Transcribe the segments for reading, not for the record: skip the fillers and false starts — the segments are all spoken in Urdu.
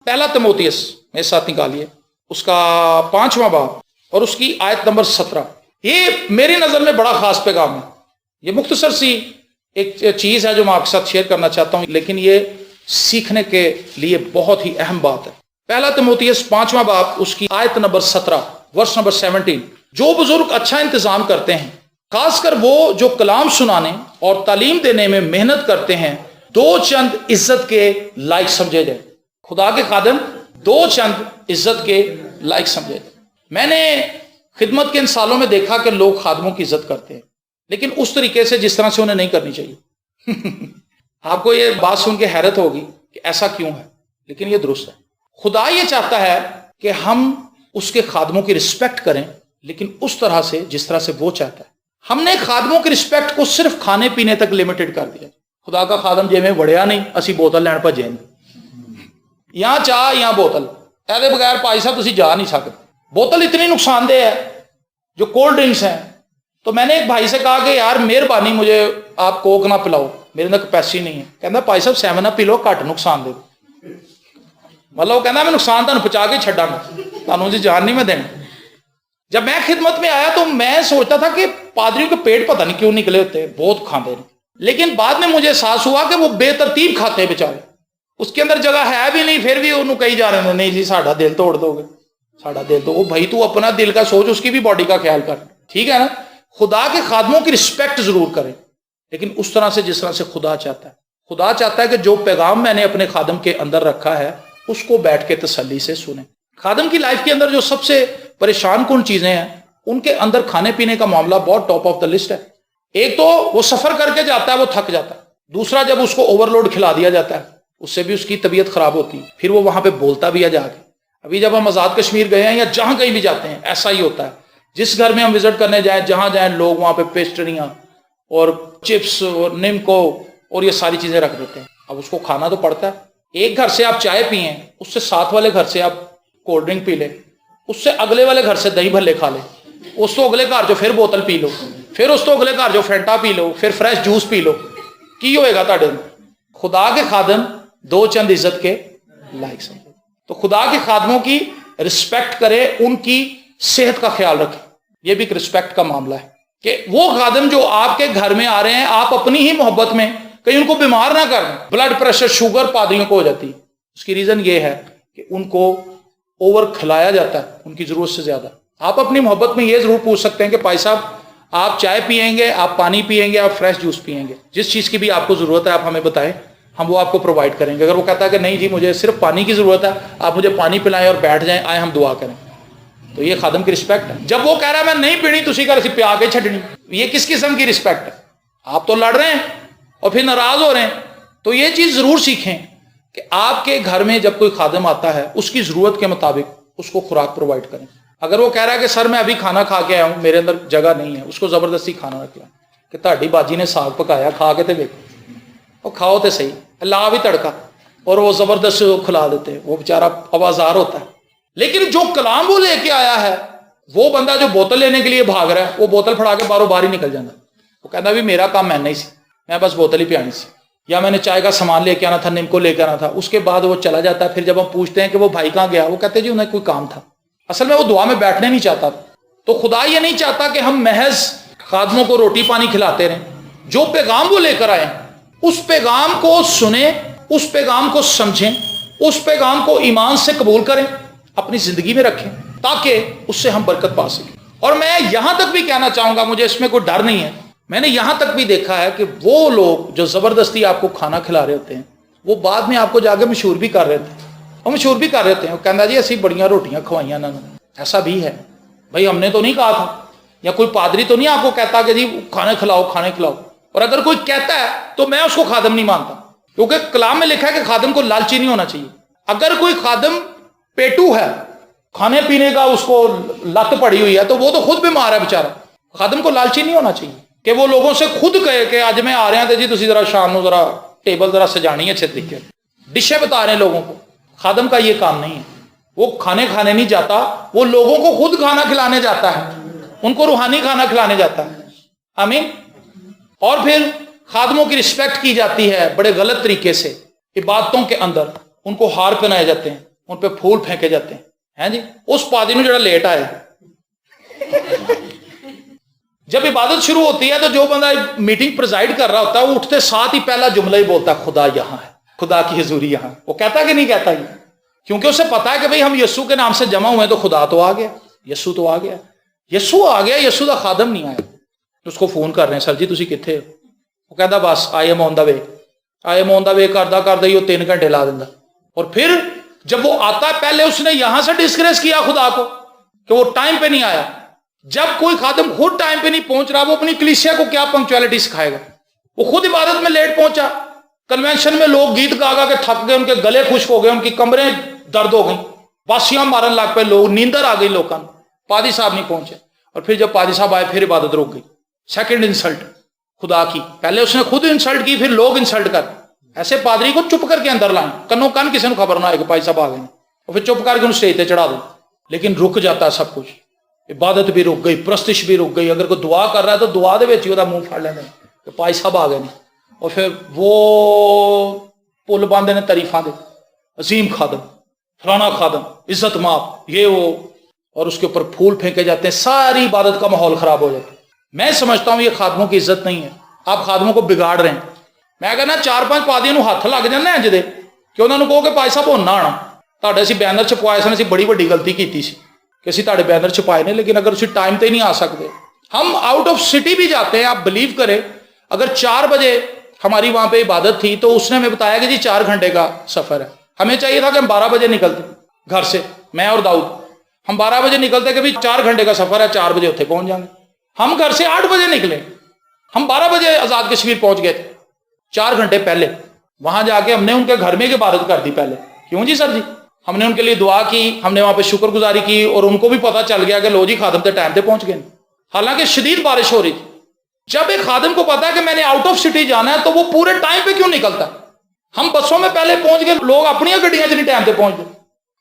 پہلا تموتیس میرے ساتھ نکالیے، اس کا 5واں باب اور اس کی آیت نمبر 17۔ یہ میری نظر میں بڑا خاص پیغام ہے۔ یہ مختصر سی ایک چیز ہے جو میں آپ کے ساتھ شیئر کرنا چاہتا ہوں، لیکن یہ سیکھنے کے لیے بہت ہی اہم بات ہے۔ پہلا تموتیس 5واں باب اس کی آیت نمبر 17 ورس نمبر 17۔ جو بزرگ اچھا انتظام کرتے ہیں، خاص کر وہ جو کلام سنانے اور تعلیم دینے میں محنت کرتے ہیں، دو چند عزت کے لائق سمجھے جائیں۔ خدا کے خادم دو چند عزت کے لائق سمجھے جائیں۔ میں نے خدمت کے ان سالوں میں دیکھا کہ لوگ خادموں کی عزت کرتے ہیں، لیکن اس طریقے سے جس طرح سے انہیں نہیں کرنی چاہیے۔ آپ کو یہ بات سن کے حیرت ہوگی کہ ایسا کیوں ہے، لیکن یہ درست ہے۔ خدا یہ چاہتا ہے کہ ہم اس کے خادموں کی رسپیکٹ کریں، لیکن اس طرح سے جس طرح سے وہ چاہتا ہے۔ ہم نے خادموں کی رسپیکٹ کو صرف کھانے پینے تک لمیٹڈ کر دیا۔ خدا کا خادم جے میں وڑیا نہیں، اسی بوتل لین بھجے نہیں، یہاں چاہ یہاں بوتل، ایدے بغیر پائی صاحب تسی جا نہیں سکتے۔ بوتل اتنی نقصان دہ ہے، جو کولڈ ڈرنکس ہیں۔ تو میں نے ایک بھائی سے کہا کہ یار مہربانی مجھے آپ کوک نہ پلاؤ، میرے اندر کیپیسٹی نہیں ہے۔ کہنا بھائی صاحب 7 اپ پی لو، گھٹ نقصان دے، مطلب وہ کہنا میں نقصان تمہیں پہنچا کے چھڈا گا، تمہیں جی جان نہیں میں دینا۔ جب میں خدمت میں آیا تو میں سوچتا تھا کہ پادریوں کے پیٹ پتہ نہیں کیوں نکلے ہوتے ہیں، بہت کھاتے ہیں، لیکن بعد میں مجھے احساس ہوا کہ وہ بے ترتیب کھاتے ہیں بیچارے، اس کے اندر جگہ ہے بھی نہیں، پھر بھی انہوں کہی جا رہے ہیں نہیں جی ساڈا دل توڑ دو گے، ساڈا دل تو وہ بھائی تو اپنا دل کا سوچ، اس کی بھی باڈی کا خیال کر، ٹھیک ہے نا۔ خدا کے خادموں کی رسپیکٹ ضرور کریں، لیکن اس طرح سے جس طرح سے خدا چاہتا ہے۔ خدا چاہتا ہے کہ جو پیغام میں نے اپنے خادم کے اندر رکھا ہے اس کو بیٹھ کے تسلی سے سنیں۔ خادم کی لائف کے اندر جو سب سے پریشان کن چیزیں ہیں، ان کے اندر کھانے پینے کا معاملہ بہت ٹاپ آف دا لسٹ ہے۔ ایک تو وہ سفر کر کے جاتا ہے، وہ تھک جاتا ہے۔ دوسرا جب اس کو اوور لوڈ کھلا دیا جاتا ہے، اس سے بھی اس کی طبیعت خراب ہوتی ہے، پھر وہ وہاں پہ بولتا بھی ہے جا کے۔ ابھی جب ہم آزاد کشمیر گئے ہیں یا جہاں کہیں بھی جاتے ہیں، ایسا ہی ہوتا ہے۔ جس گھر میں ہم وزٹ کرنے جائیں، جہاں جائیں، لوگ وہاں پہ پیسٹریاں اور چپس اور نمکو اور یہ ساری چیزیں رکھ دیتے ہیں۔ اب اس کو کھانا تو پڑتا ہے۔ ایک گھر سے آپ چائے پئیں، اس سے ساتھ والے گھر سے آپ کولڈ ڈرنک پی لیں، اس سے اگلے والے گھر سے دہی بھلے کھا لیں، اس تو اگلے گھر جو پھر بوتل پی لو، پھر اس تو اگلے گھر جو فینٹا پی لو، پھر فریش جوس پی لو، کی ہوئے گا تاڑے؟ خدا کے خادم دو چند عزت کے لائق سمجھے۔ تو خدا کے خادموں کی رسپیکٹ کرے، ان کی صحت کا خیال رکھیں۔ یہ بھی ایک رسپیکٹ کا معاملہ ہے کہ وہ خادم جو آپ کے گھر میں آ رہے ہیں، آپ اپنی ہی محبت میں کہیں ان کو بیمار نہ کریں۔ بلڈ پریشر، شوگر پادریوں کو ہو جاتی ہے، اس کی ریزن یہ ہے کہ ان کو اوور کھلایا جاتا ہے ان کی ضرورت سے زیادہ۔ آپ اپنی محبت میں یہ ضرور پوچھ سکتے ہیں کہ بھائی صاحب آپ چائے پئیں گے، آپ پانی پئیں گے، آپ فریش جوس پئیں گے، جس چیز کی بھی آپ کو ضرورت ہے آپ ہمیں بتائیں، ہم وہ آپ کو پرووائڈ کریں گے۔ اگر وہ کہتا ہے کہ نہیں جی مجھے صرف پانی کی ضرورت ہے، آپ مجھے پانی پلائیں اور بیٹھ جائیں، آئیں ہم دعا کریں، تو یہ خادم کی رسپیکٹ ہے۔ جب وہ کہہ رہا ہے میں نہیں پینی، تسی کہہ رہے پیا کے چھڈنی، یہ کس قسم کی رسپیکٹ ہے؟ آپ تو لڑ رہے ہیں اور پھر ناراض ہو رہے ہیں۔ تو یہ چیز ضرور سیکھیں کہ آپ کے گھر میں جب کوئی خادم آتا ہے، اس کی ضرورت کے مطابق اس کو خوراک پرووائڈ کریں۔ اگر وہ کہہ رہا ہے کہ سر میں ابھی کھانا کھا کے آیا ہوں، میرے اندر جگہ نہیں ہے، اس کو زبردستی کھانا رکھ لیں کہ تہاڈی باجی نے ساگ پکایا، کھا کے تے دیکھو، اور کھاؤ تے صحیح، لا بھی تڑکا، اور وہ زبردست کھلا دیتے ہیں، وہ بیچارہ آوازار ہوتا ہے۔ لیکن جو کلام وہ لے کے آیا ہے، وہ بندہ جو بوتل لینے کے لیے بھاگ رہا ہے، وہ بوتل پھڑا کے باہر ہی نکل جاتا ہے۔ وہ کہتا ہے بھی میرا کام میں نہیں سی، میں بس بوتل ہی پیانی سی، یا میں نے چائے کا سامان لے کے آنا تھا، نمکو لے کے آنا تھا۔ اس کے بعد وہ چلا جاتا ہے۔ پھر جب ہم پوچھتے ہیں کہ وہ بھائی کہاں گیا، وہ کہتے ہیں جی انہیں کوئی کام تھا، اصل میں وہ دعا میں بیٹھنے نہیں چاہتا۔ تو خدا یہ نہیں چاہتا کہ ہم محض خادموں کو روٹی پانی کھلاتے رہیں۔ جو پیغام وہ لے کر آئے اس پیغام کو سنیں، اس پیغام کو سمجھیں، اس پیغام کو ایمان سے قبول کریں، اپنی زندگی میں رکھیں، تاکہ اس سے ہم برکت پا سکیں۔ اور میں یہاں تک بھی کہنا چاہوں گا، مجھے اس میں کوئی ڈر نہیں ہے، میں نے یہاں تک بھی دیکھا ہے کہ وہ لوگ جو زبردستی آپ کو کھانا کھلا رہے ہوتے ہیں، وہ بعد میں آپ کو جا کے مشہور بھی کر رہے ہوتے ہیں، وہ مشہور بھی کر رہے ہوتے ہیں، وہ کہنا جی اسی بڑیاں روٹیاں کھوائیاں انہوں نے۔ ایسا بھی ہے بھائی، ہم نے تو نہیں کہا تھا، یا کوئی پادری تو نہیں آپ کو کہتا کہ جی کھانے کھلاؤ کھانے کھلاؤ۔ اور اگر کوئی کہتا ہے تو میں اس کو خادم نہیں مانتا، کیونکہ کلام میں لکھا ہے کہ خادم کو لالچی نہیں ہونا چاہیے۔ اگر کوئی خادم پیٹو ہے، کھانے پینے کا اس کو لت پڑی ہوئی ہے، تو وہ تو خود بیمار ہے بیچارہ۔ خادم کو لالچی نہیں ہونا چاہیے کہ وہ لوگوں سے خود کہے کہ آج میں آ رہے ہیں تو جی تسی ذرا شام نو ذرا ٹیبل ذرا سجانی ہے اچھے طریقے، ڈشیں بتا رہے ہیں لوگوں کو۔ خادم کا یہ کام نہیں ہے، وہ کھانے نہیں جاتا، وہ لوگوں کو خود کھانا کھلانے جاتا ہے، ان کو روحانی کھانا کھلانے جاتا ہے۔ آمین۔ اور پھر خادموں کی رسپیکٹ کی جاتی ہے بڑے غلط طریقے سے، عبادتوں کے اندر ان کو ہار پہنائے جاتے ہیں، ان پہ پھول پھینکے جاتے ہیں جی. اس پادری نے جڑا لیٹ آیا, جب عبادت شروع ہوتی ہے تو جو بندہ میٹنگ پریزائڈ کر رہا ہوتا ہے وہ اٹھتے ساتھ ہی پہلا جملہ ہی بولتا ہے خدا یہاں ہے, خدا کی حضوری یہاں. وہ کہتا کہ نہیں کہتا یہ, کیونکہ اسے پتا ہے کہ بھئی ہم یسوع کے نام سے جمع ہوئے تو خدا تو آ گیا, یسوع تو آ گیا, یسوع آ گیا, یسوع کا خادم نہیں آیا. اس کو فون کر رہے ہیں, سر جی تسی کتھے ہو؟ وہ کہتا بس I am on the way, I am آن دا وے کردا ہی وہ 3 گھنٹے لا دینا. اور پھر جب وہ آتا ہے پہلے اس نے یہاں سے ڈسکریس کیا خدا کو کہ وہ ٹائم پہ نہیں آیا. جب کوئی خادم خود ٹائم پہ نہیں پہنچ رہا وہ اپنی کلیسیا کو کیا پنکچویلٹی سکھائے گا؟ وہ خود عبادت میں لیٹ پہنچا, کنونشن میں لوگ گیت گا گا کے تھک گئے, ان کے گلے خشک ہو گئے, ان کی کمریں درد ہو گئیں, باسیاں مارن لگ پہ لوگ, نیندر آ گئی لوگوں کو, پادری صاحب نہیں پہنچے. اور پھر جب پادری صاحب آئے پھر عبادت رک گئی. سیکنڈ انسلٹ خدا کی, پہلے اس نے خود انسلٹ کی پھر لوگ انسلٹ کر. ایسے پادری کو چپ کر کے اندر لائیں, کنوں کن کسی نے خبر نہ آئے کہ پادری صاحب آ گئے, اور پھر چپ کر کے انہوں اسٹیج پہ چڑھا دیں. لیکن رک جاتا ہے سب کچھ, عبادت بھی رک گئی, پرستش بھی رک گئی. اگر کوئی دعا کر رہا ہے تو دعا دے وچ ہی وہ منہ پھاڑ لینے کہ پائی صاحب آ گئے ہیں. اور پھر وہ پل باندھے نے تعریفاں دے, عظیم خادم, فلانا خادم, عزت ماپ, یہ وہ, اور اس کے اوپر پھول پھینکے جاتے ہیں. ساری عبادت کا ماحول خراب ہو جاتا ہے. میں سمجھتا ہوں یہ خادموں کی عزت نہیں ہے, آپ خادموں کو بگاڑ رہے ہیں. میں کہنا 4-5 پادریوں ہاتھ لگ جانے انج دے کہ انہوں نے کہو کہ پائی صاحب ہونا آنا تہاڈے اسی بینر چھپوائے سن, اسی بڑی بڑی غلطی کیتی سی کہ اسی تہاڈے بینر چھپائے نے, لیکن اگر اسی ٹائم تے نہیں آ سکتے. ہم آؤٹ آف سٹی بھی جاتے ہیں, آپ بلیو کریں. اگر 4 بجے ہماری وہاں پہ عبادت تھی تو اس نے ہمیں بتایا کہ جی 4 گھنٹے کا سفر ہے. ہمیں چاہیے تھا کہ ہم 12 بجے نکلتے گھر سے, میں اور داؤد, ہم 12 بجے نکلتے کہ بھی 4 گھنٹے کا سفر ہے, 4 بجے اتنے پہنچ جائیں گے. ہم گھر سے 8 بجے نکلے, ہم 12 بجے آزاد کشمیر پہنچ گئے تھے. 4 گھنٹے پہلے وہاں جا کے ہم نے ان کے گھر میں عبادت کر دی پہلے. کیوں جی سر جی؟ ہم نے ان کے لیے دعا کی, ہم نے وہاں پہ شکر گزاری کی, اور ان کو بھی پتہ چل گیا کہ لو جی خادم تے ٹائم تے پہنچ گئے. حالانکہ شدید بارش ہو رہی تھی. جب ایک خادم کو پتا ہے کہ میں نے آؤٹ آف سٹی جانا ہے تو وہ پورے ٹائم پہ کیوں نکلتا ہے؟ ہم بسوں میں پہلے پہنچ گئے, لوگ اپنی گڈیاں چ نہیں ٹائم پہ پہنچ گئے.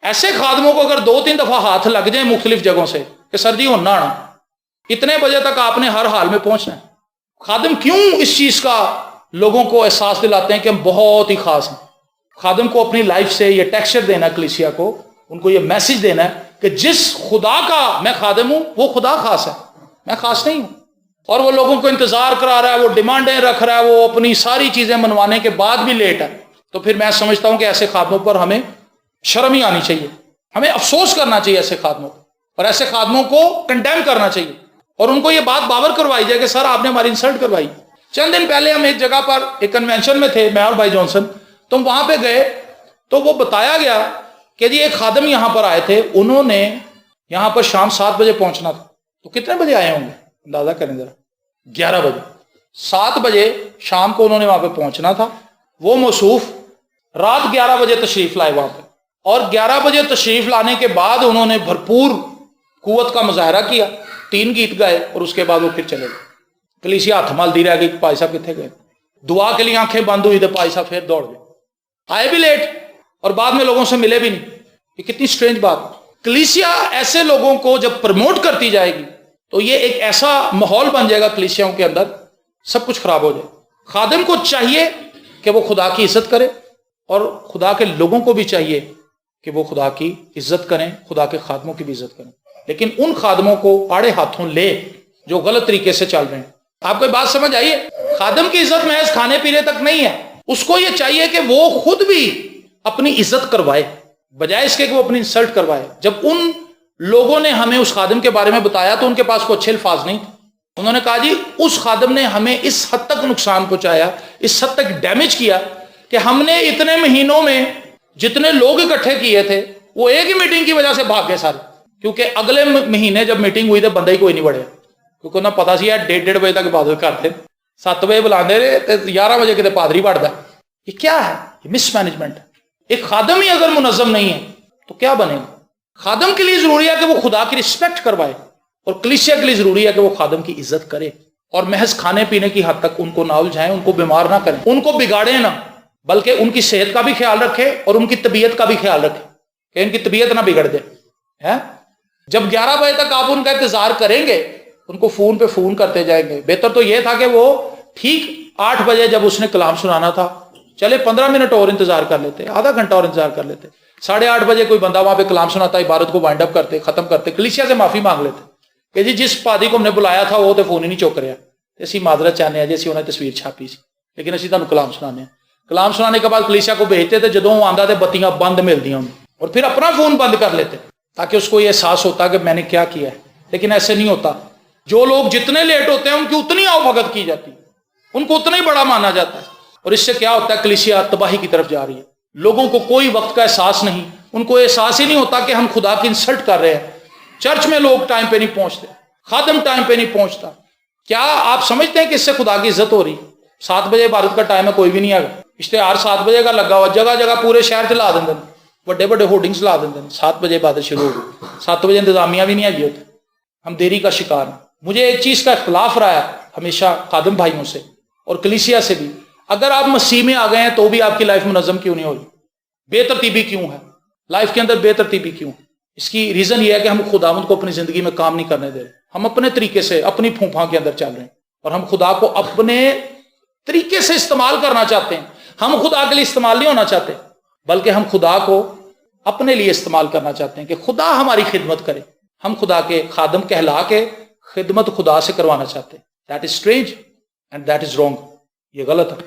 ایسے خادموں کو اگر 2-3 دفعہ ہاتھ لگ جائیں مختلف جگہوں سے کہ سر جی ہونا آنا, اتنے بجے تک آپ نے ہر حال میں پہنچنا ہے. خادم کیوں اس چیز کا لوگوں کو احساس دلاتے ہیں کہ ہم بہت ہی خاص ہیں؟ خادم کو اپنی لائف سے یہ ٹیکسچر دینا ہے, کلیسیا کو ان کو یہ میسج دینا ہے کہ جس خدا کا میں خادم ہوں وہ خدا خاص ہے, میں خاص نہیں ہوں. اور وہ لوگوں کو انتظار کرا رہا ہے, وہ ڈیمانڈیں رکھ رہا ہے, وہ اپنی ساری چیزیں منوانے کے بعد بھی لیٹ ہے. تو پھر میں سمجھتا ہوں کہ ایسے خادموں پر ہمیں شرم ہی آنی چاہیے, ہمیں افسوس کرنا چاہیے ایسے خادموں کو, اور ایسے خادموں کو کنڈیم کرنا چاہیے, اور ان کو یہ بات باور کروائی جائے کہ سر آپ نے ہماری انسلٹ کروائی. چند دن پہلے ہم ایک جگہ پر ایک کنونشن میں تھے, میں اور بھائی جانسن, تو ہم وہاں پہ گئے تو وہ بتایا گیا کہ جی ایک خادم یہاں پر آئے تھے, انہوں نے یہاں پر شام 7 بجے پہنچنا تھا. تو کتنے بجے آئے ہوں گے اندازہ کریں ذرا؟ 11 بجے. 7 بجے شام کو انہوں نے وہاں پہ پہنچنا تھا. وہ موصوف رات 11 بجے تشریف لائے وہاں پہ, اور 11 بجے تشریف لانے کے بعد انہوں نے بھرپور قوت کا مظاہرہ کیا, 3 گیت گائے, اور اس کے بعد وہ پھر چلے گئے. کلیسیا ہاتھ مال دی رہ گئی, پائی صاحب کتنے گئے؟ دعا کے لیے آنکھیں بند ہوئی تو پائی صاحب پھر دوڑ گئے, آئے بھی لیٹ اور بعد میں لوگوں سے ملے بھی نہیں. یہ کتنی سٹرینج بات. کلیسیا ایسے لوگوں کو جب پروموٹ کرتی جائے گی تو یہ ایک ایسا ماحول بن جائے گا کلیسیاؤں کے اندر, سب کچھ خراب ہو جائے. خادم کو چاہیے کہ وہ خدا کی عزت کرے, اور خدا کے لوگوں کو بھی چاہیے کہ وہ خدا کی عزت کریں, خدا کے خادموں کی بھی عزت کریں. لیکن ان خادموں کو آڑے ہاتھوں لے جو غلط طریقے سے چل رہے ہیں. آپ کو بات سمجھ آئیے؟ خادم کی عزت محض کھانے پینے تک نہیں ہے, اس کو یہ چاہیے کہ وہ خود بھی اپنی عزت کروائے, بجائے اس کے کہ وہ اپنی انسلٹ کروائے. جب ان لوگوں نے ہمیں اس خادم کے بارے میں بتایا تو ان کے پاس کوئی اچھے الفاظ نہیں تھے. انہوں نے کہا جی اس خادم نے ہمیں اس حد تک نقصان پہنچایا, اس حد تک ڈیمیج کیا کہ ہم نے اتنے مہینوں میں جتنے لوگ اکٹھے کیے تھے وہ ایک ہی میٹنگ کی وجہ سے بھاگ گئے سارے, کیونکہ اگلے مہینے جب میٹنگ ہوئی تو بندہ ہی کوئی نہیں بڑھیا, کیونکہ انہیں پتا سی 1:30 بجے تک عبادت کرتے, 7 بجے بلاندے رہے, 11 بجے کتے پادری بڑھتا. یہ کیا ہے؟ یہ مس مینجمنٹ ہے. ایک خادم ہی اگر منظم نہیں ہے تو کیا بنے گا؟ خادم کے لیے ضروری ہے کہ وہ خدا کی رسپیکٹ کروائے, اور کلیسیا کے لیے ضروری ہے کہ وہ خادم کی عزت کرے, اور محض کھانے پینے کی حد تک ان کو نہ الجھائیں, ان کو بیمار نہ کریں, ان کو بگاڑیں نہ, بلکہ ان کی صحت کا بھی خیال رکھے اور ان کی طبیعت کا بھی خیال رکھے کہ ان کی طبیعت نہ بگڑ جائے. جب 11 بجے تک آپ ان کا انتظار کریں گے, ان کو فون پہ فون کرتے جائیں گے. بہتر تو یہ تھا کہ وہ ٹھیک 8 بجے جب اس نے کلام سنانا تھا, چلے 15 منٹ اور انتظار کر لیتے, آدھا گھنٹہ اور انتظار کر لیتے, 8:30 بجے کوئی بندہ وہاں پہ کلام سناتا، عبارت کو وائنڈ اپ کرتے، ختم کرتے، کلیسیا سے معافی مانگ لیتے کہ جی جس پادری کو ہم نے بلایا تھا وہ تو فون ہی نہیں چک رہا، اسی معذرت چاہتے ہیں جی اسی انہیں تصویر چھاپی سی، لیکن اسی تمہیں کلام سنانے ہیں۔ کلام سنانے کے بعد کلیسیا کو بھیجتے تھے، جدوں وہ آندا تھے بتیاں بند ملدیاں انہوں، اور پھر اپنا فون بند کر لیتے تاکہ اس کو یہ احساس ہوتا کہ میں نے کیا کیا ہے۔ لیکن ایسے نہیں ہوتا، جو لوگ جتنے لیٹ ہوتے ہیں ان کی اتنی آؤ بھگت کی جاتی ہے، ان کو اتنا ہی بڑا مانا جاتا ہے، اور اس سے کیا ہوتا ہے؟ کلیسیا تباہی کی طرف جا رہی ہے۔ لوگوں کو کوئی وقت کا احساس نہیں، ان کو احساس ہی نہیں ہوتا کہ ہم خدا کی انسلٹ کر رہے ہیں۔ چرچ میں لوگ ٹائم پہ نہیں پہنچتے، خادم ٹائم پہ نہیں پہنچتا۔ کیا آپ سمجھتے ہیں کہ اس سے خدا کی عزت ہو رہی؟ 7 بجے عبادت کا ٹائم ہے، کوئی بھی نہیں آگا، اشتہار 7 بجے کا لگا ہوا، جگہ جگہ پورے شہر چ لا دیں، بڑے بڑے ہورڈنگس لا دیں، 7 بجے عبادت شروع ہو، 7 بجے انتظامیہ بھی نہیں آئی ہوتی۔ ہم دیری کا شکار ہیں۔ مجھے ایک چیز کا اختلاف رہا ہے ہمیشہ خادم بھائیوں سے اور کلیسیا سے بھی، اگر آپ مسیح میں آ گئے ہیں تو بھی آپ کی لائف منظم کیوں نہیں ہو رہی؟ بے ترتیبی کیوں ہے لائف کے اندر؟ بے ترتیبی کیوں؟ اس کی ریزن یہ ہے کہ ہم خداوند کو اپنی زندگی میں کام نہیں کرنے دے رہے، ہم اپنے طریقے سے اپنی پھوپھا کے اندر چل رہے ہیں، اور ہم خدا کو اپنے طریقے سے استعمال کرنا چاہتے ہیں۔ ہم خدا کے لیے استعمال نہیں ہونا چاہتے، بلکہ ہم خدا کو اپنے لیے استعمال کرنا چاہتے ہیں کہ خدا ہماری خدمت کرے۔ ہم خدا کے خادم کہلا کے خدمت خدا سے کروانا چاہتے ہیں۔ That is strange and that is wrong, یہ غلط ہے۔